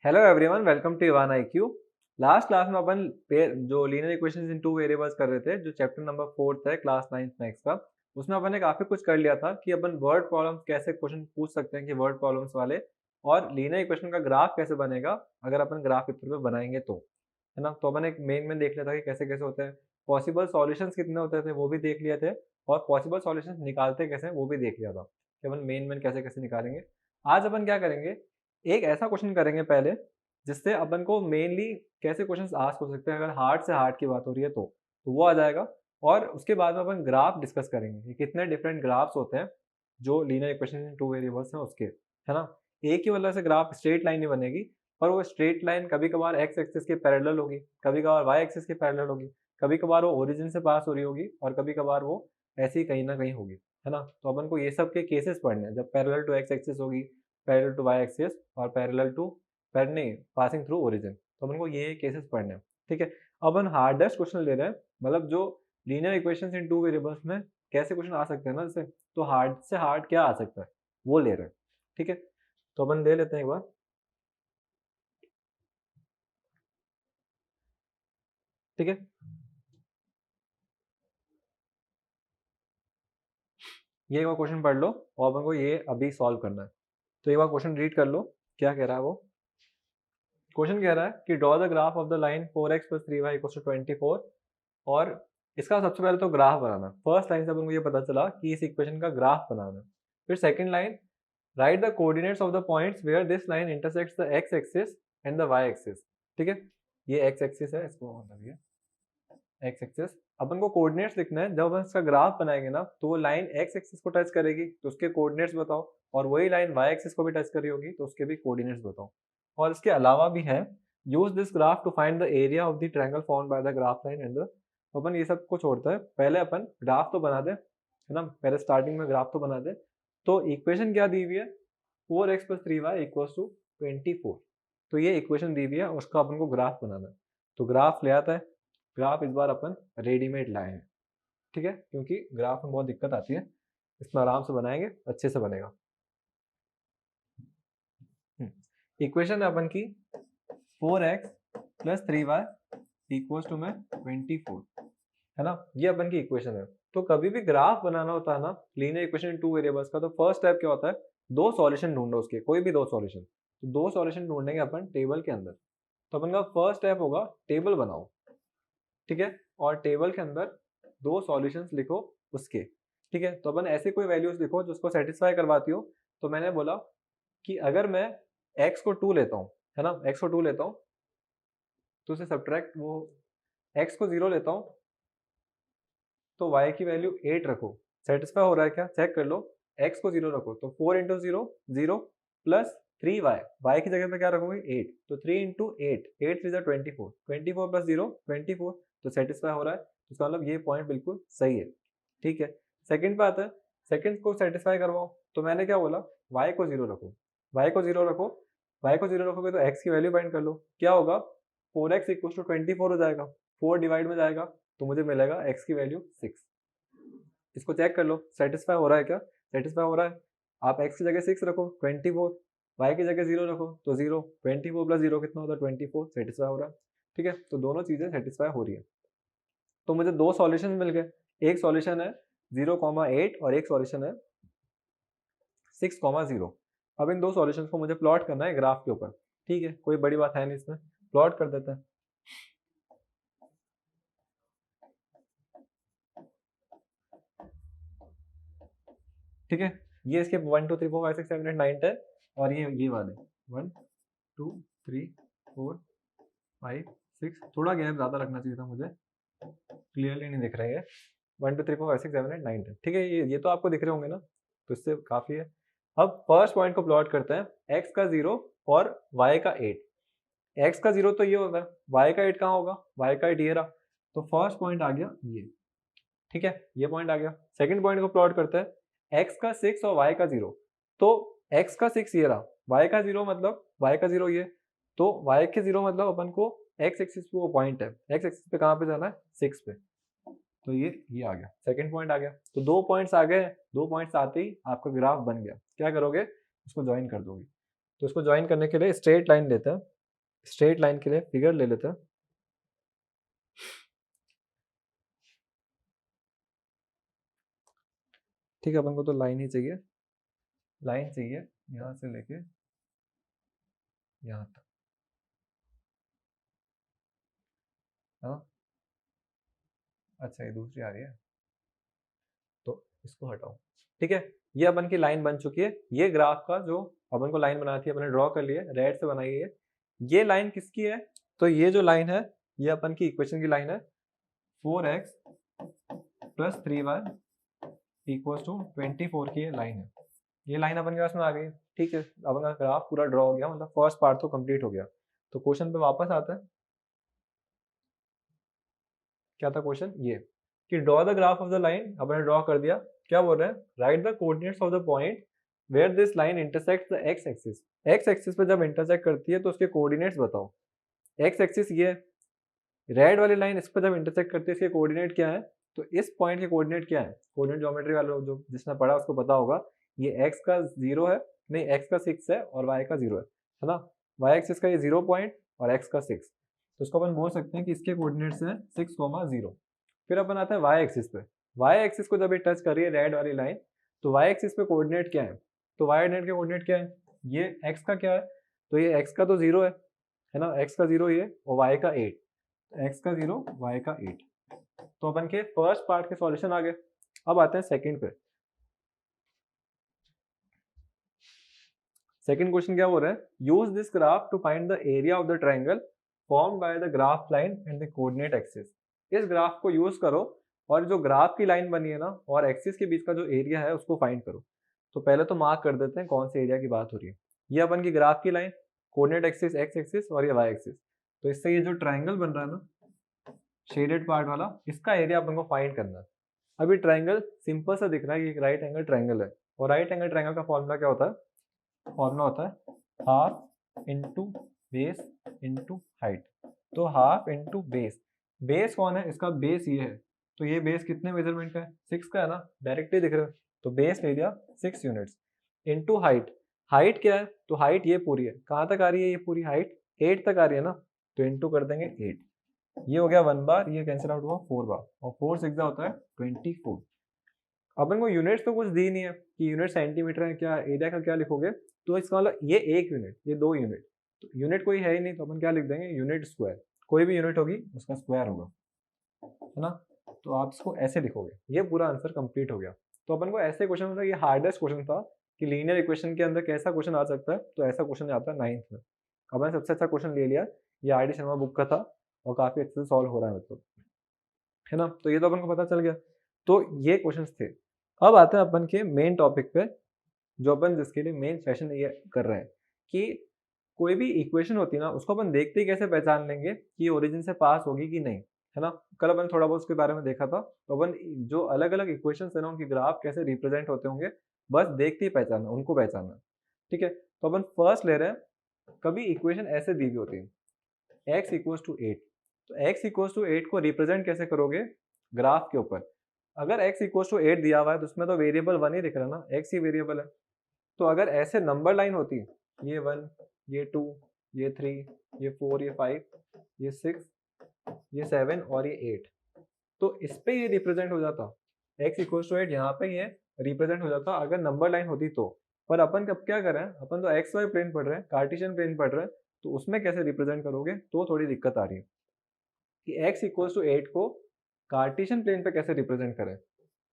Hello everyone, welcome to Ivan IQ. Last class में अपन जो linear equations in two variables कर रहे थे, जो चैप्टर नंबर 4 है क्लास 9th मैथ्स का। उसमें अपन ने काफी कुछ कर लिया था कि अपन वर्ड प्रॉब्लम्स कैसे क्वेश्चन पूछ सकते हैं कि वर्ड प्रॉब्लम्स वाले, और लीनियर इक्वेशन का ग्राफ कैसे बनेगा अगर अपन ग्राफ पेपर पे बनाएंगे तो, है ना। तो अपन एक मेन में देख लिया था कि कैसे कैसे होते हैं, पॉसिबल सॉल्यूशंस कितने होते थे वो भी देख लिए थे, और पॉसिबल सॉल्यूशंस निकालते कैसे हैं वो भी देख लिया था कि अपन मेन कैसे कैसे निकालेंगे। आज अपन क्या करेंगे, एक ऐसा क्वेश्चन करेंगे पहले जिससे अपन को मेनली कैसे क्वेश्चंस आस्क हो सकते हैं अगर हार्ड से हार्ड की बात हो रही है तो वो आ जाएगा। और उसके बाद में अपन ग्राफ डिस्कस करेंगे कि कितने डिफरेंट ग्राफ्स होते हैं जो linear equation in two variables हैं उसके, है ना। एक ही मतलब से ग्राफ स्ट्रेट लाइन नहीं बनेगी, पर वो स्ट्रेट लाइन कभी कभार एक्स एक्सिस के पैरेलल होगी, कभी कभार वाई एक्सिस के पैरेलल होगी, कभी कभार वो ओरिजिन से पास हो रही होगी, और कभी कभार वो ऐसी कहीं ना कहीं होगी, है ना। तो अपन को ये सब के केसेस पढ़ने हैं जब पैरेलल टू एक्स एक्सिस होगी, पैरेलल टू वाई एक्सिस, और पैरेलल टू पर नहीं पासिंग थ्रू ओरिजिन। तो अपन को ये केसेस पढ़ने हैं, ठीक है। अपन हार्डेस्ट क्वेश्चन ले रहे हैं, मतलब जो linear equations in two variables में कैसे क्वेश्चन आ सकते हैं ना, जैसे तो हार्ड से हार्ड क्या आ सकता है वो ले रहे हैं, ठीक है। तो अपन ले लेते हैं एक बार, ठीक है। ये एक बार क्वेश्चन पढ़ लो और अपन को ये अभी सॉल्व करना है। तो एक बार क्वेश्चन रीड कर लो, क्या कह रहा है वो। क्वेश्चन कह रहा है कि draw the graph of the line 4x + 3y = 24, और इसका सबसे पहले तो ग्राफ बनाना है। फर्स्ट लाइन से अपन को ये पता चला कि इस इक्वेशन का ग्राफ बनाना है। फिर second line, write the coordinates of the points where this line intersects the x axis and the y axis, ठीक है। ये x एक्सिस है, इसको मतलब ये x एक्सिस। अपन को कोऑर्डिनेट्स लिखना है, जब अपन इसका ग्राफ बनाएंगे ना तो वो लाइन x एक्सिस को टच करेगी तो उसके कोऑर्डिनेट्स बताओ, और वही लाइन y एक्सिस को भी टच कर रही होगी तो उसके भी कोऑर्डिनेट्स बताओ। और इसके अलावा भी है, use this graph to find the area of the triangle formed by the graph line and the. अपन ये सब को छोड़ता है, पहले अपन ग्राफ तो बना दे, है ना। पहले स्टार्टिंग में ग्राफ तो बना दे। तो इक्वेशन क्या दी हुई है, 4x + 3y = 24। तो ये इक्वेशन दी हुई है, उसका अपन को ग्राफ बनाना है। तो ग्राफ ले आता है, ग्राफ इस बार अपन रेडीमेड लाए हैं, ठीक है, क्योंकि ग्राफ में बहुत दिक्कत आती है। इसमें आराम से बनाएंगे, अच्छे से बनेगा। इक्वेशन है अपन की 4x + 3y = में 24, है ना। ये अपन की इक्वेशन है। तो कभी भी ग्राफ बनाना होता है ना लीनियर इक्वेशन टू वेरिएबल्स का, तो फर्स्ट स्टेप क्या होता है, दो सॉल्यूशन ढूंढो उसके, कोई भी दो सॉल्यूशन। तो दो सॉल्यूशन ढूंढेंगे अपन टेबल के अंदर। तो अपन का फर्स्ट स्टेप होगा टेबल बनाओ, ठीक है। और टेबल के अंदर दो सॉल्यूशंस लिखो उसके, ठीक है। तो अपन ऐसे कोई वैल्यूज लिखो जो उसको सेटिस्फाई करवाती हो। तो मैंने बोला कि अगर मैं x को 2 लेता हूँ, है ना, x को 2 लेता हूँ, तो उसे सब्ट्रैक्ट वो x को 0 लेता हूँ, तो y की वैल्यू 8 रखो। सेटिस्फाई हो रहा है क्या, चेक कर लो। x को 0 रखो तो 4 × 0 0 प्लस 3y, y की जगह पे क्या रखोगे 8, तो 3 × 8, 8 3 24, 24 + 0 24, तो सेटिस्फाई हो रहा है। तो इसका मतलब ये पॉइंट बिल्कुल सही है, ठीक है। सेकंड पे आता है, सेकंड को सेटिस्फाई करवाओ। तो मैंने क्या बोला, y को 0 रखो, y को 0 रखो। y को 0 रखोगे तो x की वैल्यू फाइंड कर लो, क्या होगा, 4x = 24 हो जाएगा, 4 डिवाइड में जाएगा तो मुझे मिलेगा x की वैल्यू 6। इसको चेक कर लो, सेटिस्फाई हो रहा है क्या, सेटिस्फाई हो रहा है। आप x की जगह 6 रखो 24, y की जगह 0 रखो तो 0, 24 + 0 कितना होता है 24, सेटिस्फाई हो रहा है, ठीक है। तो दोनों चीजें सेटिस्फाई हो रही है। तो मुझे दो सॉल्यूशन मिल गए, एक सॉल्यूशन है 0,8 और एक सॉल्यूशन है 6,0। अब इन दो सॉल्यूशन को मुझे प्लॉट करना है ग्राफ के ऊपर, ठीक है। कोई बड़ी बात है नहीं इसमें, प्लॉट कर देते हैं, ठीक है। ये इसके 1 2 3 4 5 6 7 8 9 10, और ये वाले 1 2 3 4 5 6, थोड़ा गैप ज्यादा रखना चाहिए था मुझे, क्लियरली नहीं दिख रहे हैं। 1 2 3 4 5 6 7 8 9 10, ठीक है। ये तो आपको दिख रहे होंगे ना, तो इससे काफी है। अब फर्स्ट पॉइंट को प्लॉट करते हैं, x का 0 और y का 8। x का 0 तो ये होगा, y का 8 कहाँ होगा, y का 8 ये रहा। तो फर्स्ट पॉइंट आ गया ये, ठीक है, ये पॉइंट आ गया। सेकंड पॉइंट को प्लॉट करते हैं, x का 6 और y का 0। तो x का 6 ये रहा, y का 0 मतलब y का 0 ये, तो y के 0 मतलब अपन को x एक्सिस पे वो पॉइंट है, x एक्सिस पे कहाँ पे जाना है, 6 पे। तो ये आ गया, सेकंड पॉइंट आ गया। तो दो पॉइंट्स आ गए, दो पॉइंट्स आते ही आपका ग्राफ बन गया। क्या करोगे, इसको ज्वाइन कर दोगे। तो इसको ज्वाइन करने के लिए स्ट्रेट लाइन लेते हैं, स्ट्रेट लाइन के लिए फिगर ले लेते हैं। ठीक है, अपन को तो लाइन ही चाहिए, लाइन चाहिए यहाँ से लेके यहाँ तक, हाँ। अच्छा, ये दूसरी आ रही है तो इसको हटाओ। ठीक है, ये अपन की लाइन बन चुकी है। ये ग्राफ का जो अपन को लाइन बनानी थी, अपने ड्रॉ कर लिए, रेड से बनाई है। ये लाइन किसकी है? तो ये जो लाइन है ये अपन की इक्वेशन की लाइन है, 4x plus 3y equals to 24 की ये लाइन है। ये लाइन अपन के पास में आ गई। ठीक है, अपन का ग्राफ पूरा ड्रॉ हो गया, मतलब फर्स्ट पार्ट तो कंप्लीट हो गया। तो क्वेश्चन पे वापस आता है। क्या था क्वेश्चन? ये कि draw the graph of the line, अपन ड्रॉ कर दिया। क्या बोल रहे हैं? Write the coordinates of the point where this line intersects the x axis. X axis पे जब इंटरसेक्ट करती है तो उसके कोऑर्डिनेट्स बताओ। एक्स एक्सिस ये है, रेड वाली लाइन इस पर जब इंटरसेक्ट करती है इसके कोऑर्डिनेट क्या है? तो इस पॉइंट के कोऑर्डिनेट क्या है? कोऑर्डिनेट ज्योमेट्री वाले लोग जो जिसने पढ़ा उसको पता होगा। ये x का 0 है, नहीं x का 6 है और y का 0 है ना। y एक्सिस का ये 0 पॉइंट और x का 6, तो इसको अपन बोल सकते हैं कि इसके कोऑर्डिनेट्स हैं 6,0। फिर अपन आता है y एक्सिस पे। y एक्सिस को जब ये टच कर रही है रेड वाली लाइन, तो y एक्सिस पे कोऑर्डिनेट क्या है? तो y कोऑर्डिनेट के कोऑर्डिनेट क्या है? ये x का क्या है? तो ये x का तो 0 है ना, x का 0 ये और y का 8, x का 0 y का 8। तो अपन के फर्स्ट पार्ट के सॉल्यूशन आ गए। अब आते हैं सेकंड पे। सेकंड क्वेश्चन क्या बोल रहा है? Use this graph to find the area of the triangle formed by the graph line and the coordinate axis. इस ग्राफ को यूज करो और जो ग्राफ की लाइन बनी है ना और एक्सिस के बीच का जो एरिया है उसको फाइंड करो। तो पहले तो मार्क कर देते हैं कौन से एरिया की बात हो रही है। ये अपन की ग्राफ की line, coordinate axis x axis और ये वाई एक्सिस। तो इससे ये जो ट्राइंगल बन रहा है ना शेडेड पार्ट वाला, इसका एरिया अपन को फाइंड करना है। अभी ट्राइंगल सिंपल सा दिख रहा है कि एक राइट एंगल ट्राइंगल है, और राइट एंगल ट्राइंगल का फॉर्मूला क्या होता है? फॉर्मूला होता है half into base into height. तो हाफ इंटू बेस, बेस कौन है? इसका बेस ये है, तो ये बेस कितने मेजरमेंट का है? 6 का है ना, डायरेक्टली दिख रहा है। तो बेस ले लिया 6 यूनिट्स इंटू हाइट। हाइट क्या है? तो हाइट ये पूरी है, कहाँ तक आ रही है ये पूरी हाइट? 8 तक आ रही है ना, तो इंटू कर देंगे 8। ये हो गया 1 बार, ये कैंसिल आउट हुआ 4 बार, और 4 6 होता है 24। अपन को यूनिट्स तो कुछ दी नहीं है कि यूनिट सेंटीमीटर है क्या, एरिया का क्या लिखोगे? तो इसका मतलब ये 1 यूनिट, ये 2 यूनिट, तो यूनिट कोई है ही नहीं, तो अपन क्या लिख देंगे? Unit square. कोई भी यूनिट होगी उसका स्क्वायर होगा, है ना। तो आप इसको ऐसे लिखोगे। ये पूरा आंसर कंप्लीट हो गया। तो अपन को ऐसे क्वेश्चन होता है, ये हार्डेस्ट क्वेश्चन था कि लीनियर इक्वेशन के अंदर कैसा क्वेश्चन आ सकता है। तो ऐसा क्वेश्चन आता है 9th में। अपन सबसे अच्छा क्वेश्चन ले लिया, ये आर डी शर्मा बुक का था और काफी अच्छे से सॉल्व हो रहा है मतलब, है ना। तो ये तो अपन को पता चल गया। तो ये क्वेश्चंस थे। अब आते हैं अपन के मेन टॉपिक पे, जो अपन जिसके लिए मेन सेशन ये कर रहे हैं कि कोई भी इक्वेशन होती है ना उसको अपन देखते ही कैसे पहचान लेंगे कि ओरिजिन से पास होगी कि नहीं, है ना। कल अपन थोड़ा बहुत उसके बारे में देखा था। तो अपन जो अलग अलग इक्वेशन है ना उनके ग्राफ कैसे रिप्रेजेंट होते होंगे बस देखते ही पहचानना, उनको पहचानना। ठीक है, तो अपन फर्स्ट ले रहे हैं। कभी इक्वेशन ऐसे दी हुई होती है x इक्वल्स टू 8, तो x इक्वल्स टू 8 को रिप्रेजेंट कैसे करोगे ग्राफ के ऊपर? अगर x इक्वल्स टू 8 दिया हुआ है तो उसमें तो वेरिएबल 1 ही दिख रहा है ना, x ही वेरिएबल है। तो अगर ऐसे नंबर लाइन होती, ये 1, ये 2, ये 3, ये 4, ये 5, ये 6, ये 7 और ये 8, तो इस पे ये रिप्रेजेंट हो जाता x इक्वल्स टू 8, यहाँ पे ये रिप्रेजेंट हो जाता अगर नंबर लाइन होती तो। पर अपन कब क्या कर रहे हैं? अपन तो एक्स वाई प्लेन पढ़ रहे हैं, कार्टेशियन प्लेन पढ़ रहे हैं, तो उसमें कैसे रिप्रेजेंट करोगे? तो थोड़ी दिक्कत आ रही है कि x इक्वल्स टू 8 को कार्टेशियन प्लेन पे कैसे रिप्रेजेंट करें,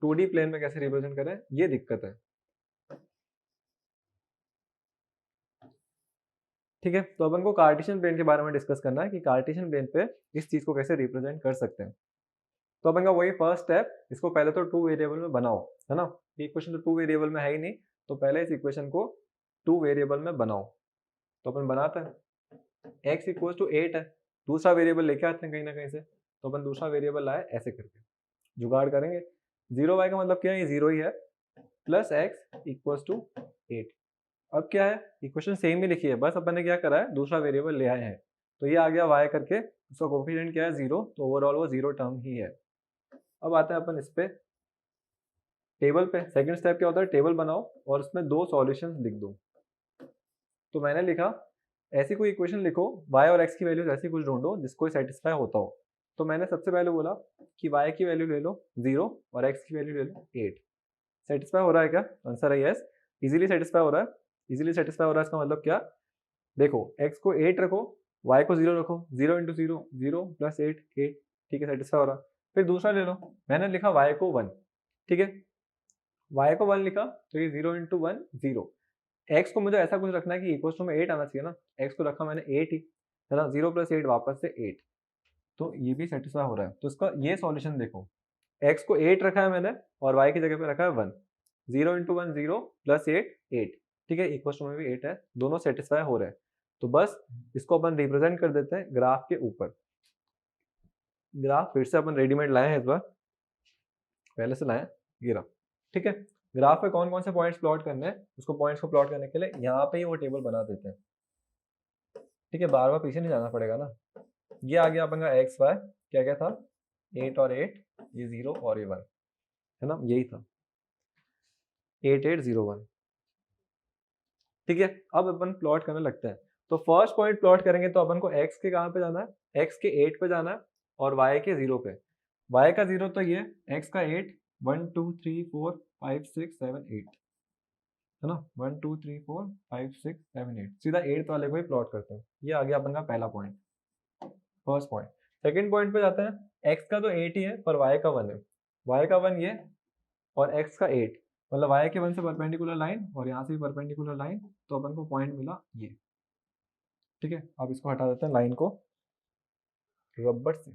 2D प्लेन में कैसे रिप्रेजेंट करें, ये दिक्कत है। ठीक है, तो अपन को कार्टेशियन प्लेन के बारे में डिस्कस करना है कि कार्टेशियन प्लेन पे इस चीज को कैसे रिप्रेजेंट कर सकते हैं। तो अपन का वही फर्स्ट स्टेप, इसको पहले तो 2 वेरिएबल में बनाओ, है ना। ये इक्वेशन तो 2 वेरिएबल में है ही नहीं, तो पहले इस इक्वेशन को 2 वेरिएबल में बनाओ। तो अपन बनाते हैं, x इक्वल टू 8 है, दूसरा वेरिएबल लेके आते हैं कहीं ना कहीं से। तो अपन दूसरा वेरिएबल लाए, ऐसे करके जुगाड़ करेंगे। 0y का मतलब क्या है? ये 0 ही है, प्लस x इक्वल टू 8। अब क्या है? इक्वेशन सेम ही लिखी है, बस अपन ने क्या करा है? दूसरा वेरिएबल ले आए हैं। तो ये आ गया y करके, उसका कोफिशिएंट क्या है? 0, तो ओवरऑल वो 0 टर्म ही है। अब आते हैं अपन इस पे टेबल पे। सेकंड स्टेप क्या होता है? टेबल बनाओ और उसमें 2 सॉल्यूशंस लिख दो। तो मैंने लिखा ऐसी कोई इक्वेशन लिखो, y और x की वैल्यूज ऐसी कुछ ढूंढो जिसको सेटिस्फाई होता हो। तो मैंने सबसे पहले बोला कि y की वैल्यू ले लो 0 और x की वैल्यू ले लो 8। सेटिस्फाई हो रहा है क्या? आंसर है यस। इजीली सेटिस्फाई हो रहा है। इजीली सेटिस्फाई हो रहा है इसका मतलब क्या? देखो x को 8 रखो, y को 0 रखो, 0 इंटू 0 0 प्लस 8 8, ठीक है, सेटिस्फाई हो रहा। फिर दूसरा ले लो, मैंने लिखा y को 1, ठीक है, y को 1 लिखा तो ये 0 इंटू 1 0। x को मुझे ऐसा कुछ रखना है कि इक्वल टू में 8 आना चाहिए ना, x को रखा मैंने 8 ही, है ना, 0 प्लस 8 वापस से 8, तो ये भी सेटिस्फाई हो रहा है। तो इसका ये सॉल्यूशन देखो, x को 8 रखा है मैंने और y की जगह पे रखा है 1, 0 इंटू 1 0 प्लस 8 8, ठीक है, इक्वल टू में भी 8 है, दोनों सेटिस्फाई हो रहे हैं। तो बस इसको अपन रिप्रेजेंट कर देते हैं ग्राफ के ऊपर। ग्राफ फिर से अपन रेडीमेड लाए हैं इस बार, पहले से लाए ये रहा, ठीक है। ग्राफ पे कौन कौन से पॉइंट्स प्लॉट करने हैं, उसको पॉइंट्स को प्लॉट करने के लिए यहाँ पे ही वो टेबल बना देते हैं, ठीक है, बार बार पीछे नहीं जाना पड़ेगा ना। ये आ गया अपन का एक्स वाई, क्या क्या था, 8 और 8, ये 0 और ये 1, है ना, यही था 8 8 0 1, ठीक है। अब अपन प्लॉट करने लगते हैं। तो फर्स्ट पॉइंट प्लॉट करेंगे तो अपन को x के कहाँ पे जाना है, x के 8 पे जाना है और y के 0 पे। y का 0 तो ये, x का 8 1 2 3 4 5 6 7 8, है ना, 1 2 3 4 5 6 7 8, सीधा 8th वाले को ही प्लॉट करते हैं। ये आ गया अपन का पहला point, first point. Second point पे जाते हैं, x का तो 8 ही है पर y का 1 है, y का 1 ये और x का 8, मतलब y के 1 से परपेंडिकुलर लाइन और यहाँ से भी परपेंडिकुलर लाइन, तो अपन को पॉइंट मिला ये, ठीक है। अब इसको हटा देते हैं लाइन को रबड़ से,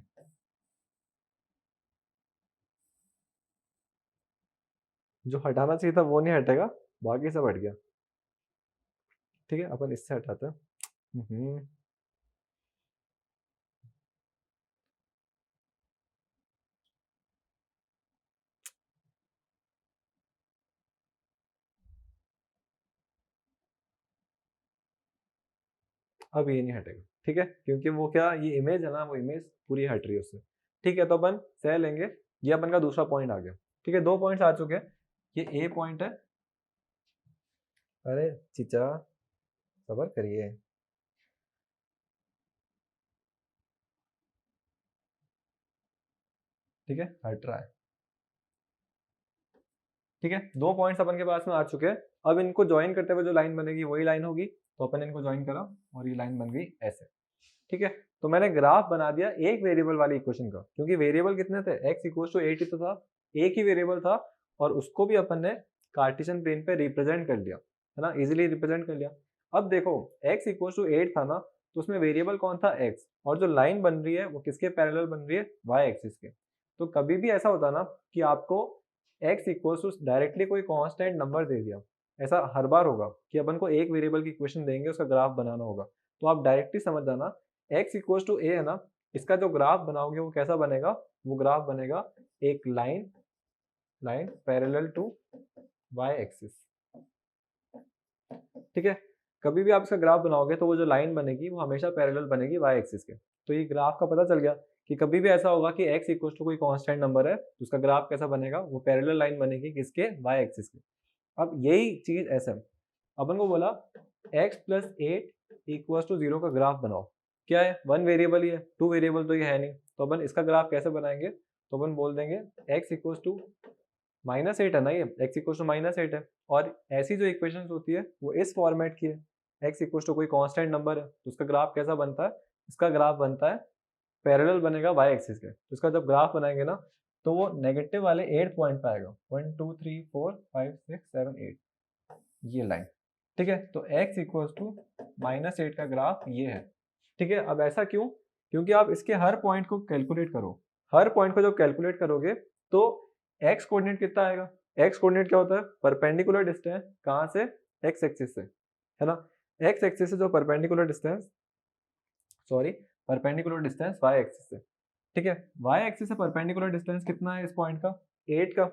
जो हटाना चाहिए था वो नहीं हटेगा, बाकी सब हट गया, ठीक है। अपन इससे हटाते हैं। अब ये नहीं हटेगा, ठीक है, क्योंकि वो क्या, ये इमेज है ना, वो इमेज पूरी हट रही है उससे, ठीक है। तो अपन सह लेंगे, ये अपन का दूसरा पॉइंट आ गया, ठीक है, दो पॉइंट्स आ चुके हैं। ये ए पॉइंट है, अरे चीचा सबर करिए, ठीक है, हट रहा है, ठीक है। दो पॉइंट्स अपन के पास में आ चुके हैं। अब इनको ज्वाइन करते हुए जो लाइन बनेगी वही लाइन होगी, तो अपन इनको ज्वाइन करा और ये लाइन बन गई ऐसे, ठीक है। तो मैंने ग्राफ बना दिया एक वेरिएबल वाली इक्वेशन का, क्योंकि वेरिएबल कितने थे, x इक्वल टू 8 ही तो था, एक ही वेरिएबल था, और उसको भी अपन ने कार्टेशियन प्लेन पे रिप्रेजेंट कर लिया, है ना, इजीली रिप्रेजेंट कर लिया। अब देखो x इक्वल टू 8 था ना, तो उसमें वेरिएबल कौन था, x, और जो लाइन बन रही है वो किसके पैरेलल बन रही है, y एक्सिस के। तो कभी भी ऐसा होता ना कि आपको x इक्वल टू डायरेक्टली कोई कांस्टेंट नंबर दे दिया, ऐसा हर बार होगा कि अपन को एक वेरिएबल की इक्वेशन देंगे, उसका ग्राफ बनाना होगा, तो आप डायरेक्टली समझ जाना x इक्वल टू ए है ना, इसका जो ग्राफ बनाओगे वो कैसा बनेगा, वो ग्राफ बनेगा एक line line parallel to y axis, ठीक है। कभी भी आप इसका ग्राफ बनाओगे तो वो जो लाइन बनेगी वो हमेशा पैरेलल बनेगी y एक्सिस के। तो ये ग्राफ का पता चल गया कि कभी भी ऐसा होगा कि x इक्वल टू कोई कांस्टेंट नंबर है तो उसका ग्राफ कैसा बनेगा, वो पैरेलल लाइन बनेगी किसके, y एक्सिस के। अब यही चीज ऐसा अपन को बोला x प्लस 8 इक्वल टू 0 का ग्राफ बनाओ, क्या है, वन वेरिएबल ही है, टू वेरिएबल तो ये है नहीं, तो अपन इसका ग्राफ कैसे बनाएंगे, तो अपन बोल देंगे x इक्वल टू -8 है ना, ये x इक्वल टू -8 है, और ऐसी जो इक्वेशन होती है वो इस फॉर्मेट की है, x इक्वल टू कोई कांस्टेंट नंबर है तो उसका ग्राफ कैसा बनता है, इसका ग्राफ बनता है पैरेलल बनेगा y एक्सिस के। तो इसका जब ग्राफ बनाएंगे ना तो वो नेगेटिव वाले 8 पॉइंट पे आएगा, 1 2 3 4 5 6 7 8, ये लाइन, ठीक है। तो x इक्वल टू -8 का ग्राफ ये है, ठीक है। अब ऐसा क्यों, क्योंकि आप इसके हर पॉइंट को कैलकुलेट करो, हर पॉइंट को जब कैलकुलेट करोगे तो x कोऑर्डिनेट कितना आएगा, x कोऑर्डिनेट क्या होता है, परपेंडिकुलर डिस्टेंस कहाँ से, x एक्सिस से, है ना, x एक्सिस से जो perpendicular distance, sorry, perpendicular distance y axis से, ठीक है। y एक्सिस से परपेंडिकुलर डिस्टेंस कितना है इस पॉइंट का, 8 का,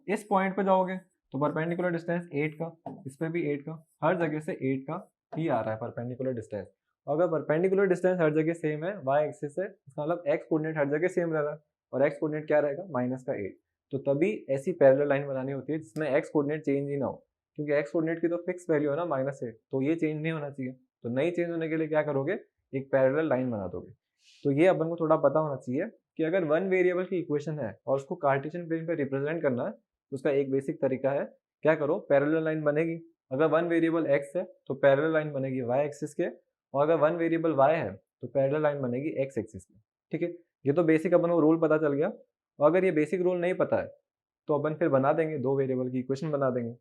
इस पॉइंट पे जाओगे तो परपेंडिकुलर डिस्टेंस 8 का, इस पे भी 8 का, हर जगह से 8 का ही आ रहा है परपेंडिकुलर डिस्टेंस। अगर परपेंडिकुलर डिस्टेंस हर जगह सेम है y एक्सिस से, इसका मतलब x कोऑर्डिनेट हर जगह सेम रह रहा है, और x कोऑर्डिनेट क्या रहेगा, -8, तो तभी ऐसी पैरेलल लाइन बनानी होती है जिसमें x कोऑर्डिनेट चेंज ही ना हो, क्योंकि x कोऑर्डिनेट की तो फिक्स वैल्यू है ना -8, तो ये चेंज नहीं होना चाहिए। तो नहीं चेंज होने के लिए क्या करोगे, एक पैरेलल लाइन बना दोगे। तो ये अपन को थोड़ा पता होना चाहिए कि अगर वन वेरिएबल की इक्वेशन है और उसको कार्टेशियन प्लेन पे रिप्रेजेंट करना है तो उसका एक बेसिक तरीका है, क्या करो, पैरेलल लाइन बनेगी। अगर वन वेरिएबल x है तो पैरेलल लाइन बनेगी y एक्सिस के, और अगर वन वेरिएबल y है तो पैरेलल लाइन बनेगी x एक्सिस के। ठीक है, ये तो बेसिक अपन को रूल पता चल गया। और अगर ये बेसिक रूल नहीं पता है तो अपन फिर बना देंगे, दो वेरिएबल की इक्वेशन बना देंगे।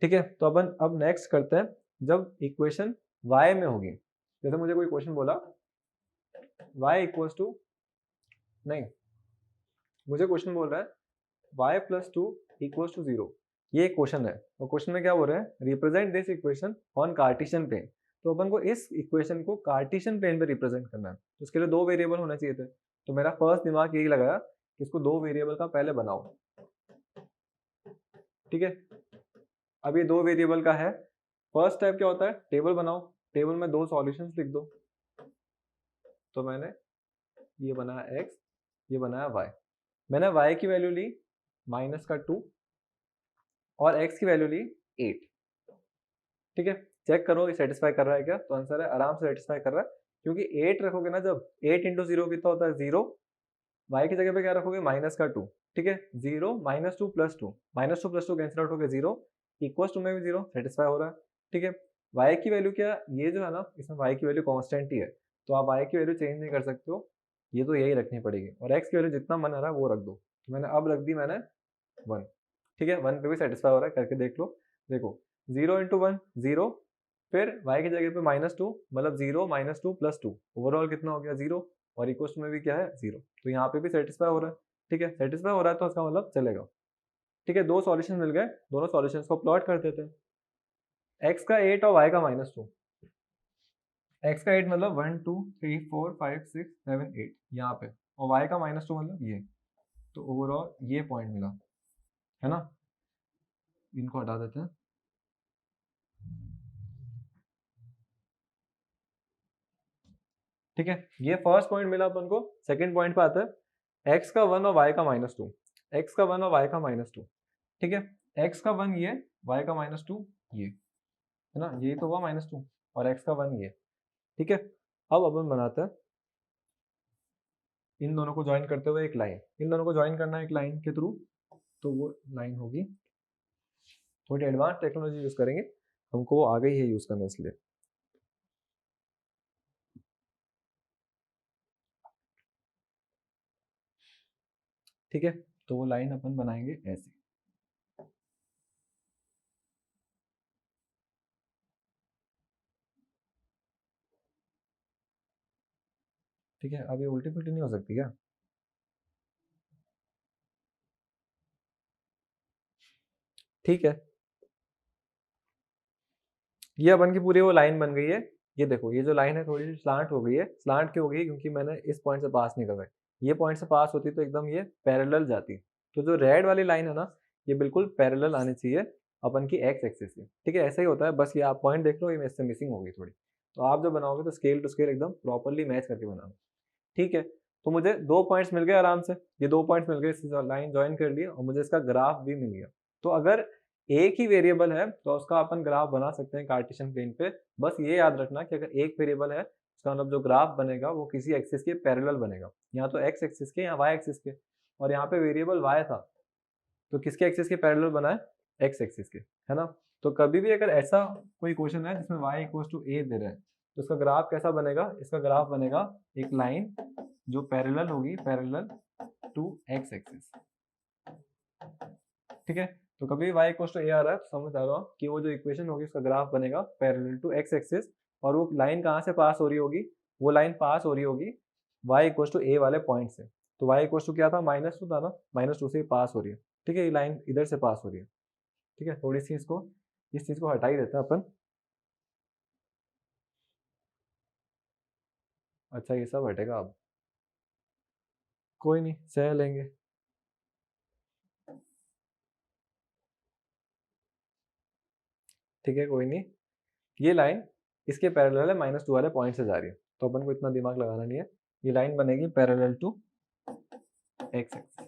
ठीक है, तो अपन अब नेक्स्ट करते हैं, जब इक्वेशन y में होगी, जैसे मुझे कोई क्वेश्चन बोला y इक्वल्स टू, नहीं, मुझे क्वेश्चन बोल रहा है y plus two equals to 0, ये एक क्वेश्चन है। और क्वेश्चन में क्या बोल रहे हैं, represent this equation on Cartesian plane. तो अपन को इस इक्वेशन को कार्टेशियन प्लेन पे रिप्रेजेंट करना है, तो उसके लिए दो वेरिएबल होने चाहिए थे। तो मेरा फर्स्ट दिमाग यही लगाया कि इसको दो वेरिएबल का पहले बनाओ। ठीक है, अब ये दो वेरिएबल का है। फर्स्ट स्टेप क्या होता है, टेबल बनाओ, टेबल में दो सॉल्यूशंस लिख दो। तो मैंने ये बनाया x, ये बनाया y। मैंने y की वैल्यू ली -2 और x की वैल्यू ली 8। ठीक है, चेक करो ये सेटिस्फाई कर रहा है क्या, तो आंसर है आराम से सेटिस्फाई कर रहा है, क्योंकि 8 रखोगे ना, जब 8 इंटू 0 कितना होता है 0, y की जगह पे क्या रखोगे -2। ठीक है, 0 -2 प्लस 2, -2 प्लस 2 कैंसिल आउट हो गया 0, इक्वल्स टू में भी 0, सेटिस्फाई हो रहा है। ठीक है, y की वैल्यू क्या, ये जो है ना, इसमें y की वैल्यू कांस्टेंट ही है, तो आप y की वैल्यू चेंज नहीं कर सकते हो, ये तो यही रखनी पड़ेगी। और x की वैल्यू जितना मन आ रहा है वो रख दो, तो मैंने अब रख दी मैंने 1। ठीक है, 1 पे भी सेटिस्फाई हो रहा है, करके देख लो। देखो 0 इंटू 1 0, फिर y की जगह पे -2, मतलब 0 -2 प्लस 2, ओवरऑल कितना हो गया 0, और इक्वल्स में भी क्या है 0, तो यहाँ पे भी सेटिस्फाई हो रहा है। ठीक है, सेटिस्फाई हो रहा है तो इसका मतलब चलेगा। ठीक है, दो सॉल्यूशन मिल गए, दोनों सॉल्यूशंस को प्लॉट कर देते हैं। x का 8 और y का -2। x का 8 मतलब 1 2 3 4 5 6 7 8 यहाँ पे, और y का -2 मतलब ये। तो ओवरऑल ये पॉइंट मिला, है ना, इनको हटा देते हैं। ठीक है, ये फर्स्ट पॉइंट मिला अपन को। सेकंड पॉइंट पे आते हैं, x का 1 और y का -2, x का 1 और y का -2। ठीक है, x का 1 ये, y का -2 ये, है ना, यही तो हुआ -2, और x का 1 ये। ठीक है, अब अपन बनाते हैं इन दोनों को ज्वाइन करते हुए एक लाइन, इन दोनों को ज्वाइन करना है एक लाइन के थ्रू, तो वो लाइन होगी, थोड़ी एडवांस टेक्नोलॉजी यूज करेंगे, हमको वो आगे ही यूज करना है इसलिए। ठीक है, तो वो लाइन अपन बनाएंगे ऐसे। ठीक है, अब ये उल्टी पुल्टी नहीं हो सकती क्या? ठीक है, ये अपन की पूरी वो लाइन बन गई है। ये देखो, ये जो लाइन है थोड़ी सी स्लांट हो गई है। स्लांट क्यों हो गई, क्योंकि मैंने इस पॉइंट से पास नहीं कर पाई। ये पॉइंट से पास होती तो एकदम ये पैरेलल जाती। तो जो रेड वाली लाइन है ना, ये बिल्कुल पैरेलल आनी चाहिए अपन की एक्स एक्सिस से। ठीक है, ऐसा ही होता है, बस ये आप पॉइंट देख लो, ये इससे मिसिंग हो गई थोड़ी। तो आप जब बनाओगे तो स्केल टू स्केल एकदम प्रॉपरली मैच करके बनाना। ठीक है, तो मुझे दो पॉइंट्स मिल गए आराम से, ये दो पॉइंट्स मिल गए, इसकी लाइन ज्वाइन कर ली और मुझे इसका ग्राफ भी मिल गया। तो अगर एक ही वेरिएबल है तो उसका अपन ग्राफ बना सकते हैं कार्टेशियन प्लेन पे। बस ये याद रखना कि अगर एक वेरिएबल है, उसका मतलब जो ग्राफ बनेगा वो किसी एक्सिस के पैरेलल बनेगा, यहाँ तो एक्स एक्सिस के, यहाँ वाई एक्सिस के, और यहाँ पे वेरिएबल वाई था, तो किसके एक्सिस के पैरेलल बना है, एक्स एक्सिस के, है ना। तो कभी भी अगर ऐसा कोई क्वेश्चन है जिसमें y इक्वल टू ए दे रहे हैं, तो इसका ग्राफ कैसा बनेगा, इसका ग्राफ बनेगा एक लाइन जो पैरेलल होगी, पैरेलल टू एक्स एक्सिस। ठीक है, तो कभी y इक्वल टू ए आ रहा है तो समझ आ रहा हो कि वो जो इक्वेशन होगी उसका ग्राफ बनेगा पैरेलल टू एक्स एक्सिस, और वो लाइन कहाँ से पास हो रही होगी, वो लाइन पास हो रही होगी y इक्वल टू ए वाले पॉइंट से। तो y इक्वल टू क्या था, -2 था ना, -2 से पास हो रही है। ठीक है, ये लाइन इधर से पास हो रही है। ठीक है, थोड़ी सी इसको, इस चीज को हटा ही देते हैं अपन। अच्छा, ये सब हटेगा अब, कोई नहीं, सह लेंगे। ठीक है, कोई नहीं, ये लाइन इसके पैरेलल है, -2 वाले पॉइंट से जा रही है, तो अपन को इतना दिमाग लगाना नहीं है। ये लाइन बनेगी पैरेलल टू एक्स एक्सिस।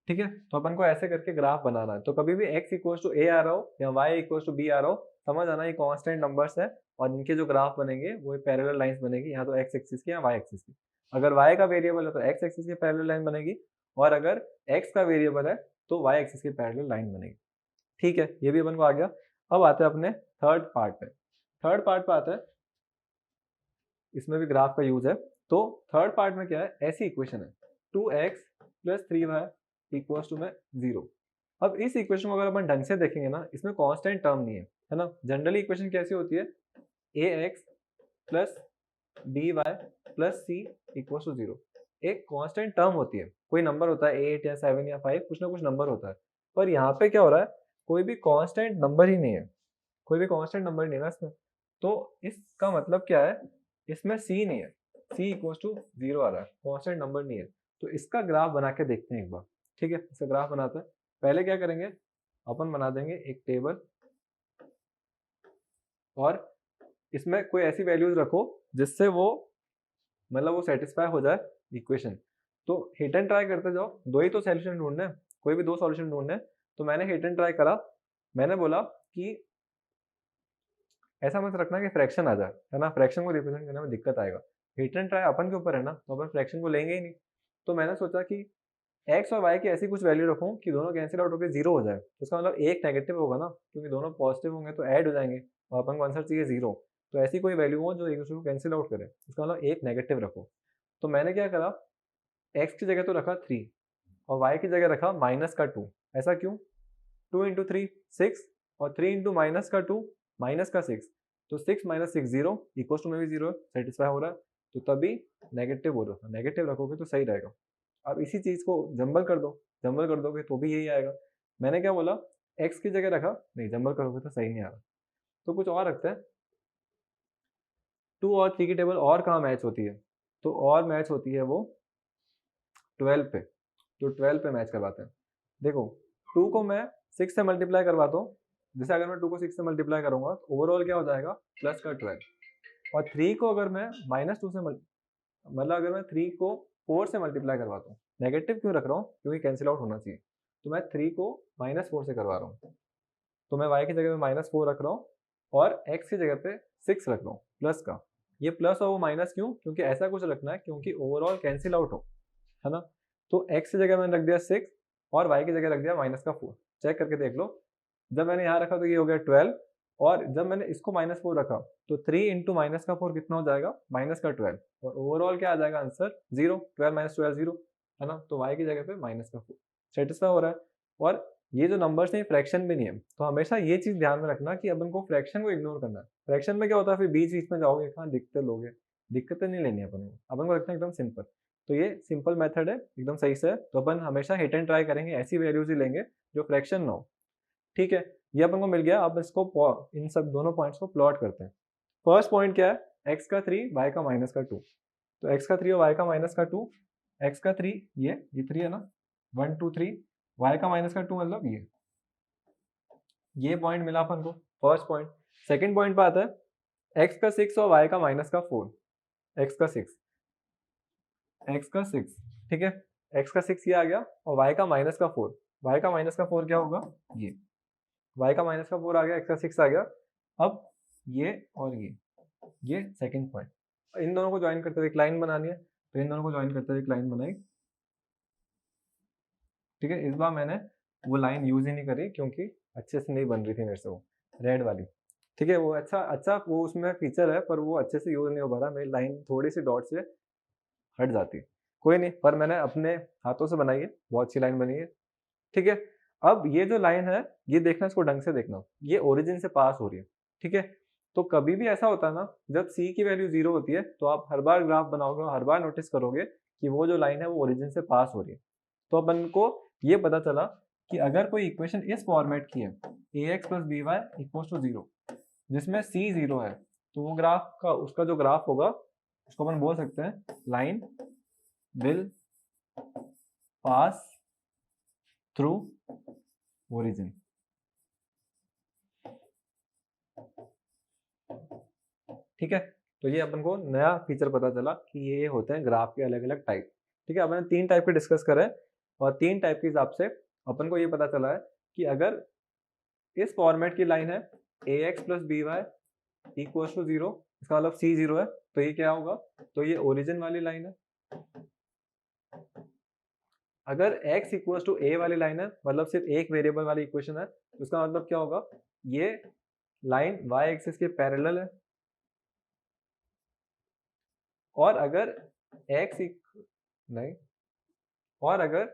ठीक है, तो अपन को ऐसे करके ग्राफ बनाना है। तो कभी भी x इक्वल टू ए आ रहा हो या y इक्वल टू बी आ रहा हो, समझ आना, ये कांस्टेंट नंबर्स है और इनके जो ग्राफ बनेंगे वो पैरेलल लाइंस बनेगी, यहाँ तो एक्स एक्सिस की या वाई एक्सिस की। अगर वाई का वेरिएबल है तो एक्स एक्सिस की पैरेलल लाइन बनेगी, और अगर एक्स का वेरिएबल है तो वाई एक्सिस की पैरेलल लाइन बनेगी। ठीक है, ये भी अपन को आ गया। अब आते हैं अपने थर्ड पार्ट पे। थर्ड पार्ट पे आते हैं, इसमें भी ग्राफ का यूज है। तो थर्ड पार्ट में क्या है, ऐसी इक्वेशन है 2x plus 3y equals to में 0। अब इस इक्वेशन को अगर अपन ढंग से देखेंगे ना, इसमें कांस्टेंट टर्म नहीं है ना। जनरली इक्वेशन कैसी होती है, ax plus by plus c equals to 0। एक कांस्टेंट टर्म होती है, कोई नंबर होता है 8 या 7 या 5, कुछ ना कुछ नंबर होता है। पर यहाँ पे क्या हो रहा है, कोई भी कांस्टेंट नंबर ही नहीं है, कोई भी कांस्टेंट नंबर नहीं है ना इसमें। तो इसका मतलब क्या है, इसमें c नहीं है, c इक्वल्स टू 0 आ रहा है, कांस्टेंट नंबर नहीं है। तो इसका ग्राफ बना के देखते हैं एक बार। ठीक है, इसका ग्राफ बनाते हैं। पहले क्या करेंगे, अपन बना देंगे एक टेबल, और इसमें कोई ऐसी वैल्यूज रखो जिससे वो मतलब वो सेटिस्फाई हो जाए इक्वेशन। तो हिट एंड ट्राई करते जाओ, दो ही तो सॉल्यूशन ढूंढने हैं, कोई भी दो सॉल्यूशन ढूंढने हैं। तो मैंने हिट एंड ट्राई करा, मैंने बोला कि ऐसा मत रखना कि फ्रैक्शन आ जाए, है ना, फ्रैक्शन को रिप्रेजेंट करने में दिक्कत आएगा। हिट एंड ट्राई अपन के ऊपर है ना, तो अपन फ्रैक्शन को लेंगे ही नहीं। तो मैंने सोचा कि एक्स और वाई की ऐसी कुछ वैल्यू रखूं कि दोनों कैंसिल आउट होकर 0 हो जाए। तो इसका मतलब एक नेगेटिव होगा ना, क्योंकि दोनों पॉजिटिव होंगे तो ऐड हो जाएंगे, और अपन को आंसर चाहिए 0। तो ऐसी कोई वैल्यू हो जो एक दूसरे को कैंसिल आउट करे, इसका मतलब एक नेगेटिव रखो। तो मैंने क्या करा, एक्स की जगह तो रखा 3 और वाई की जगह रखा माइनस का 2। ऐसा क्यों, 2 इंटू 3 6, और 3 इंटू माइनस का 2 माइनस का 6, तो 6 माइनस 6 0 इक्वल टू में भी 0 सेटिस्फाई हो रहा है। तो तभी नेगेटिव बोलो, नेगेटिव रखोगे तो सही रहेगा। अब इसी चीज को जंबल कर दो, जंबल कर दोगे तो भी यही आएगा। मैंने क्या बोला, एक्स की जगह रखा, नहीं जंबल करोगे तो सही नहीं आ रहा। तो कुछ और रखते हैं, 2 और 3 की टेबल और कहाँ मैच होती है, तो और मैच होती है वो 12 पे। तो 12 पे मैच करवाते हैं। देखो 2 को मैं 6 से मल्टीप्लाई करवाता हूँ, जैसे अगर मैं 2 को 6 से मल्टीप्लाई करूंगा तो ओवरऑल क्या हो जाएगा, प्लस का 12। और 3 को अगर मैं -2 से मतलब अगर मैं 3 को 4 से मल्टीप्लाई करवाता हूँ, नेगेटिव क्यों रख रहा हूँ, क्योंकि कैंसिल आउट होना चाहिए। तो मैं 3 को -4 से करवा रहा हूँ, तो मैं y की जगह पे -4 रख रहा हूँ, और x की जगह पे 6 रख रहा हूँ प्लस का। ये प्लस और वो माइनस क्यों, क्योंकि ऐसा कुछ रखना है क्योंकि ओवरऑल कैंसिल आउट हो, है ना। तो x की जगह मैंने रख दिया 6 और y की जगह रख दिया -4। चेक करके देख लो, जब मैंने यहाँ रखा तो ये हो गया 12, और जब मैंने इसको -4 रखा तो 3 इंटू -4 कितना हो जाएगा, -12, और ओवरऑल क्या आ जाएगा आंसर 0, 12 - 12 0, है ना। तो y की जगह पे -4 सेटिस्फाई हो रहा है। और ये जो नंबर्स हैं फ्रैक्शन भी नहीं है, तो हमेशा ये चीज ध्यान में रखना कि अपन को फ्रैक्शन को इग्नोर करना है। फ्रैक्शन में क्या होता है, फिर बीच बीच में जाओगे कहाँ दिक्कत लोगे, दिक्कतें नहीं लेनी है अपन को रखना है एकदम सिंपल। तो ये सिंपल मेथड है, एकदम सही से है। तो अपन हमेशा हिट एंड ट्राई करेंगे, ऐसी वैल्यूज ही लेंगे जो फ्रैक्शन ना हो। ठीक है, ये अपन को मिल गया। अब इसको इन सब दोनों पॉइंट्स को प्लॉट करते हैं। फर्स्ट पॉइंट क्या है, एक्स का 3 वाई का -2। तो एक्स का 3 और वाई का -2, एक्स का 3 ये 3 है ना, 1 2 3, वाई का -2 मतलब ये पॉइंट मिला अपन को, फर्स्ट पॉइंट। सेकंड पॉइंट पे आता है एक्स का 6 और वाई का -4। एक्स का 6, एक्स का 6, ठीक है, एक्स का 6 ये आ गया, और वाई का -4। वाई का -4 क्या होगा, ये y का -4 आ गया, x का 6 आ गया। अब ये और ये सेकंड पॉइंट, इन दोनों को ज्वाइन करते हुए एक लाइन बनानी है। तो इन दोनों को ज्वाइन करते हुए एक लाइन बनाई। ठीक है, इस बार मैंने वो लाइन यूज ही नहीं करी क्योंकि अच्छे से नहीं बन रही थी मेरे से वो रेड वाली। ठीक है, वो अच्छा वो उसमें फीचर है, पर वो अच्छे से यूज नहीं हो पा रहा, मेरी लाइन थोड़ी सी डॉट से हट जाती। कोई नहीं, पर मैंने अपने हाथों से बनाई है, बहुत अच्छी लाइन बनी है। ठीक है, अब ये जो लाइन है ये देखना, इसको ढंग से देखना, ये ओरिजिन से पास हो रही है। ठीक है, तो कभी भी ऐसा होता है ना, जब c की वैल्यू 0 होती है तो आप हर बार ग्राफ बनाओगे और हर बार नोटिस करोगे कि वो जो लाइन है वो ओरिजिन से पास हो रही है। तो अपन को ये पता चला कि अगर कोई इक्वेशन इस फॉर्मेट की है, ax + by = 0, जिसमें c 0 है, तो वो ग्राफ का उसका जो ग्राफ होगा उसको अपन बोल सकते हैं line will pass through origin. ठीक है, तो ये अपन को नया फीचर पता चला कि ये होते हैं ग्राफ के अलग अलग टाइप। ठीक है, अपन ने 3 टाइप के डिस्कस करे, और 3 टाइप के हिसाब से अपन को ये पता चला है कि अगर इस फॉर्मेट की लाइन है A X plus B Y equal to 0, इसका मतलब सी 0 है, तो ये क्या होगा, तो ये ओरिजिन वाली लाइन है। अगर x इक्वल टू ए वाली लाइन है, मतलब सिर्फ एक वेरिएबल वाली इक्वेशन है, तो इसका मतलब क्या होगा, ये लाइन y एक्सिस के पैरेलल है। और अगर नहीं, और अगर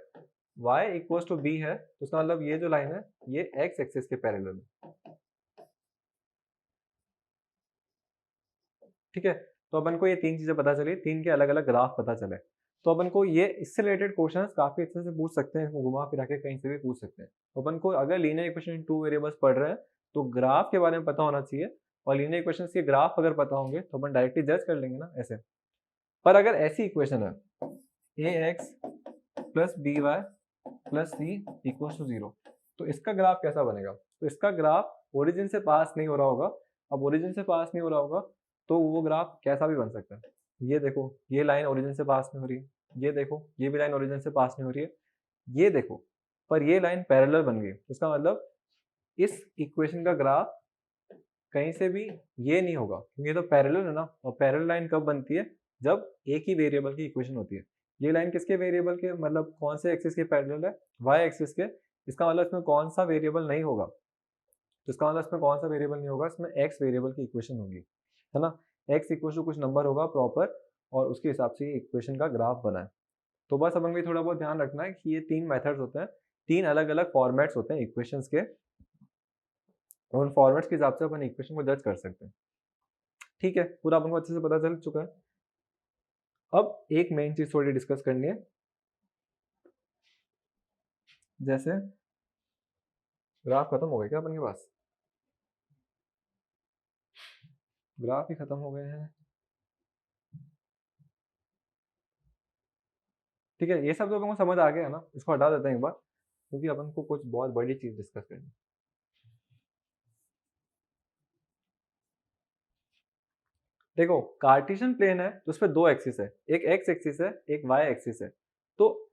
y इक्वल टू बी है, तो इसका मतलब ये जो लाइन है ये x एक्सिस के पैरेलल है। ठीक है, तो अपन को ये तीन चीजें पता चली, तीन के अलग अलग ग्राफ पता चले। तो अपन को ये इससे रिलेटेड क्वेश्चंस काफी अच्छे से पूछ सकते हैं, इसको घुमा फिरा के कहीं से भी पूछ सकते हैं। तो अपन को अगर linear equation in two variables पढ़ रहे हैं तो ग्राफ के बारे में पता होना चाहिए, और लीनियर इक्वेशंस के ग्राफ अगर पता होंगे तो अपन डायरेक्टली जज कर लेंगे ना ऐसे। पर अगर ऐसी इक्वेशन है A X plus B Y plus C equal to 0, तो इसका ग्राफ कैसा बनेगा, तो इसका ग्राफ ओरिजिन से पास नहीं हो रहा होगा। अब ओरिजिन से पास नहीं हो रहा होगा तो वो ग्राफ कैसा भी बन सकता है। ये देखो, ये लाइन ओरिजिन से पास नहीं हो रही है, ये देखो ये भी लाइन ओरिजिन से पास नहीं हो रही है, ये देखो, पर ये लाइन पैरेलल बन गई। इसका मतलब इस इक्वेशन का ग्राफ कहीं से भी ये नहीं होगा, क्योंकि ये तो पैरेलल है ना, और पैरेलल लाइन कब बनती है, जब एक ही वेरिएबल की इक्वेशन होती है। ये लाइन किसके वेरिएबल के, मतलब कौन से एक्सिस के पैरेलल है, वाई एक्सिस के। इसका मतलब इसमें कौन सा वेरिएबल नहीं होगा, तो इसका मतलब इसमें कौन सा वेरिएबल नहीं होगा, इसमें एक्स वेरिएबल की इक्वेशन होगी, है ना। एक्स इक्वल टू कुछ नंबर होगा प्रॉपर, और उसके हिसाब से इक्वेशन का ग्राफ बना है। तो बस अपन को थोड़ा बहुत ध्यान रखना है कि ये तीन मेथड्स होते हैं, तीन अलग अलग फॉर्मेट्स होते हैं इक्वेशंस के, और उन फॉर्मेट्स के हिसाब से अपन इक्वेशन को जज कर सकते हैं। ठीक है, पूरा अपन को अच्छे से पता चल चुका है। अब एक मेन चीज थोड़ी डिस्कस करनी है, जैसे ग्राफ खत्म हो गए क्या अपन के पास, ग्राफ ही खत्म हो गए हैं। ठीक है, ये सब तो अपन को समझ आ गया है ना, इसको हटा देते हैं एक बार, क्योंकि अपन को कुछ बहुत बड़ी चीज डिस्कस करनी है। देखो, कार्टेशियन प्लेन है तो उस पर दो एक्सिस है, एक एक्स एक्सिस है एक वाई एक्सिस है, तो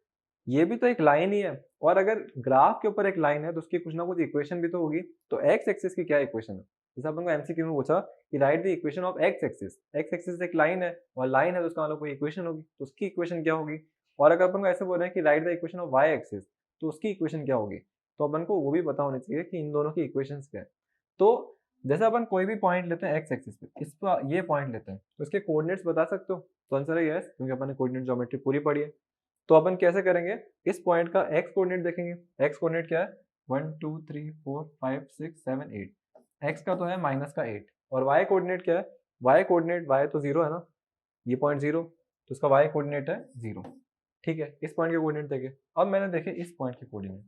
ये भी तो एक लाइन ही है। और अगर ग्राफ के ऊपर एक लाइन है तो उसकी कुछ ना कुछ इक्वेशन भी तो होगी। तो एक्स एक्सिस की क्या इक्वेशन है, जैसे अपन को एमसीक्यू में पूछा कि write the equation of x axis. X axis एक लाइन है, और लाइन है तो उसका मतलब कोई इक्वेशन होगी, तो उसकी इक्वेशन क्या होगी। और अगर अपन को ऐसे बोल रहे हैं कि write the equation of y axis, तो उसकी इक्वेशन क्या होगी। तो अपन को वो भी पता होनी चाहिए कि इन दोनों की इक्वेशन क्या है। तो जैसे अपन कोई भी पॉइंट लेते हैं एक्स एक्सिस पे, इस पर ये पॉइंट लेते हैं, तो इसके कोऑर्डिनेट्स बता सकते हो, तो आंसर है यस, क्योंकि अपन ने कोऑर्डिनेट ज्योमेट्री पूरी पढ़ी है। तो अपन कैसे करेंगे, इस पॉइंट का एक्स कोऑर्डिनेट देखेंगे। एक्स कोऑर्डिनेट क्या है, 1 2 3 4 5 6 7 8, एक्स का तो है माइनस का 8। और वाई कोऑर्डिनेट क्या है, वाई कोऑर्डिनेट, वाई तो 0 है ना, ये पॉइंट 0, तो इसका वाई कोऑर्डिनेट है 0। ठीक है, इस पॉइंट के कोऑर्डिनेट देखे। अब मैंने देखे इस पॉइंट के कोऑर्डिनेट,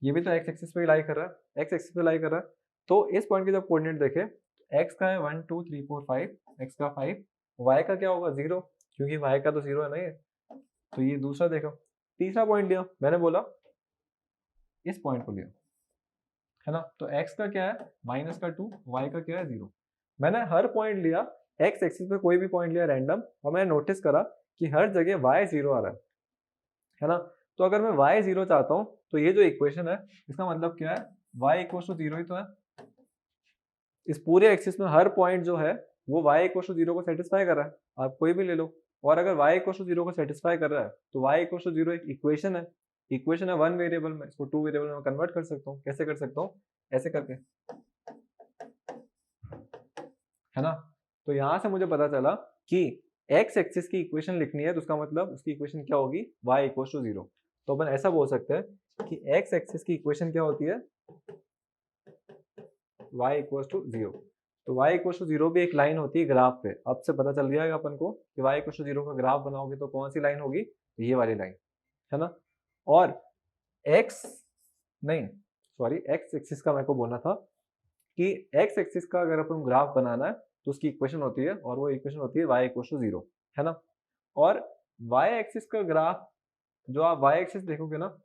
ये भी तो एक्स एक्सिस पे लाई कर रहा है, एक्स एक्सिस पे लाई कर रहा है। तो इस पॉइंट के जब कोऑर्डिनेट देखे, एक्स का है 1 2 3 4 5, एक्स का 5, वाई का क्या होगा 0, क्योंकि वाई का तो 0 है ना ये। तो ये दूसरा देखो, तीसरा पॉइंट लिया, मैंने बोला इस पॉइंट को लिया, है ना। तो x का क्या है माइनस का 2, y का क्या है 0। मैंने हर पॉइंट लिया, x एक्सिस पे कोई भी पॉइंट लिया रैंडम, और मैंने नोटिस करा कि हर जगह y 0 आ रहा है ना। तो अगर मैं y 0 चाहता हूँ तो ये जो इक्वेशन है इसका मतलब क्या है, y इक्वल टू 0 ही तो है। इस पूरे एक्सिस में हर पॉइंट जो है वो y इक्वल टू 0 को सेटिस्फाई कर रहा है, आप कोई भी ले लो। और अगर y इक्वल टू 0 को सेटिस्फाई कर रहा है तो y इक्वल टू 0 एक इक्वेशन है, इक्वेशन है वन वेरिएबल में, इसको टू वेरिएबल में कन्वर्ट कर सकता हूँ। कैसे कर सकता हूँ, ऐसे करके, है ना। तो यहां से मुझे पता चला कि x एक्सिस की इक्वेशन लिखनी है तो उसका मतलब उसकी इक्वेशन क्या होगी, y इक्वल टू 0। तो अपन ऐसा बोल सकते हैं कि x एक्सिस की इक्वेशन क्या होती है, y इक्वल टू 0। तो y इक्वल टू 0 भी एक लाइन होती है ग्राफ पे। अब से पता चल जाएगा अपन को कि y इक्वल टू 0 का ग्राफ बनाओगे तो कौन सी लाइन होगी, तो ये वाली लाइन, है ना। और x नहीं, सॉरी, x एक्सिस का मेरे को बोलना था कि x एक्सिस का अगर अपन ग्राफ बनाना है तो उसकी इक्वेशन होती है, और वो इक्वेशन होती है y इक्वल टू 0, है ना। और y एक्सिस का ग्राफ, जो आप y एक्सिस देखोगे ना,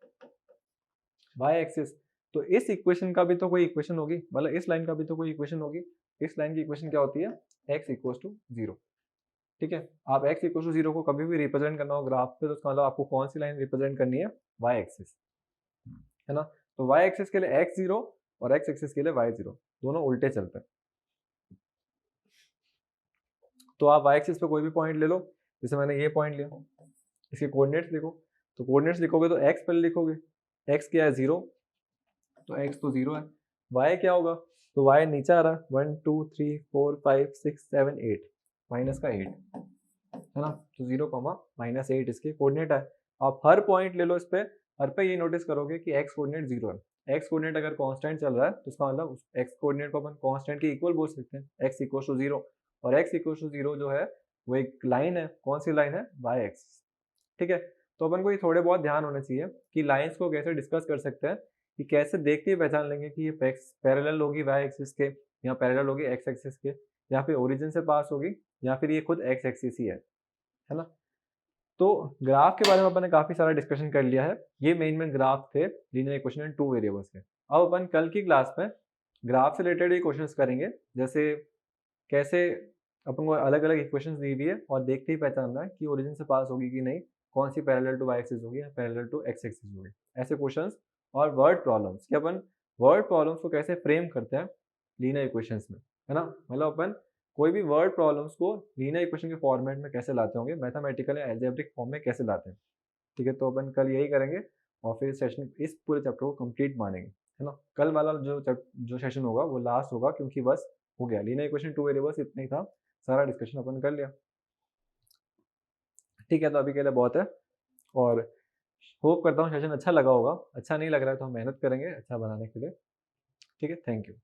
y एक्सिस, तो इस इक्वेशन का भी तो कोई इक्वेशन होगी, मतलब इस लाइन का भी तो कोई इक्वेशन होगी। इस लाइन की इक्वेशन क्या होती है, x इक्वल टू 0। ठीक है, आप x इक्वल टू 0 को कभी भी रिप्रेजेंट करना हो ग्राफ पे तो उसका मतलब आपको कौन सी लाइन रिप्रेजेंट करनी है, y एक्सिस, है ना। तो y एक्सिस के लिए x 0 और x एक्सिस के लिए y 0। दोनों उल्टे चलते हैं। तो आप वाई एक्सिस पे कोई भी पॉइंट ले लो, जैसे मैंने ये पॉइंट लिया, इसके कोऑर्डिनेट्स लिखो, तो कोऑर्डिनेट्स लिखोगे तो एक्स पहले लिखोगे, एक्स क्या है 0, तो एक्स तो 0 है। वाई क्या होगा, तो वाई नीचे आ रहा है 1 2 3 4 5 6 7 8, माइनस का 8 है ना, तो 0, -8 इसके कोऑर्डिनेट है। आप हर पॉइंट ले लो इस पे, हर पे ये नोटिस करोगे कि एक्स कोऑर्डिनेट 0 है। एक्स कोऑर्डिनेट अगर कांस्टेंट चल रहा है तो इसका मतलब उस एक्स कोऑर्डिनेट को अपन कांस्टेंट के इक्वल बोल सकते हैं, एक्स इक्वल टू 0, और एक्स इक्वल टू 0 जो है वो एक लाइन है, कौन सी लाइन है, वाई एक्सिस। ठीक है, तो अपन को ये थोड़े बहुत ध्यान होने चाहिए कि लाइंस को कैसे डिस्कस कर सकते हैं, कि कैसे देख के पहचान लेंगे कि ये पैरेलल होगी वाई एक्सिस के, या पैरेलल होगी एक्स एक्सिस के, या फिर ओरिजिन से पास होगी, या फिर ये खुद एक्स एक्सिस ही है ना। तो ग्राफ के बारे में अपन ने काफी सारा डिस्कशन कर लिया है। ये मेन ग्राफ थे लीनियर इक्वेशन इन 2 वेरिएबल्स के। अब अपन कल की क्लास में ग्राफ से रिलेटेड ही क्वेश्चंस करेंगे, जैसे कैसे अपन को अलग अलग इक्वेशंस दी हुई है और देखते ही पहचानना है कि ओरिजिन से पास होगी कि नहीं, कौन सी पैरेलल टू वाई एक्सिस होगी या पैरेलल टू एक्स एक्सिस होगी, ऐसे क्वेश्चंस। और वर्ड प्रॉब्लम्स कि अपन वर्ड प्रॉब्लम्स को कैसे फ्रेम करते हैं लीनियर इक्वेशंस में, है ना। मतलब अपन कोई भी वर्ड प्रॉब्लम्स को लीनियर इक्वेशन के फॉर्मेट में कैसे लाते होंगे, मैथमेटिकल या अलजेब्रिक फॉर्म में कैसे लाते हैं। ठीक है, तो अपन कल यही करेंगे और फिर सेशन इस पूरे चैप्टर को कंप्लीट मानेंगे, है ना। कल वाला जो सेशन होगा वो लास्ट होगा, क्योंकि बस हो गया लीनियर इक्वेशन 2 वेरिएबल्स, इतना ही था, सारा डिस्कशन अपन कर लिया। ठीक है, तो अभी के लिए बहुत है, और होप करता हूँ सेशन अच्छा लगा होगा। अच्छा नहीं लग रहा है तो हम मेहनत करेंगे अच्छा बनाने के लिए। ठीक है, थैंक यू।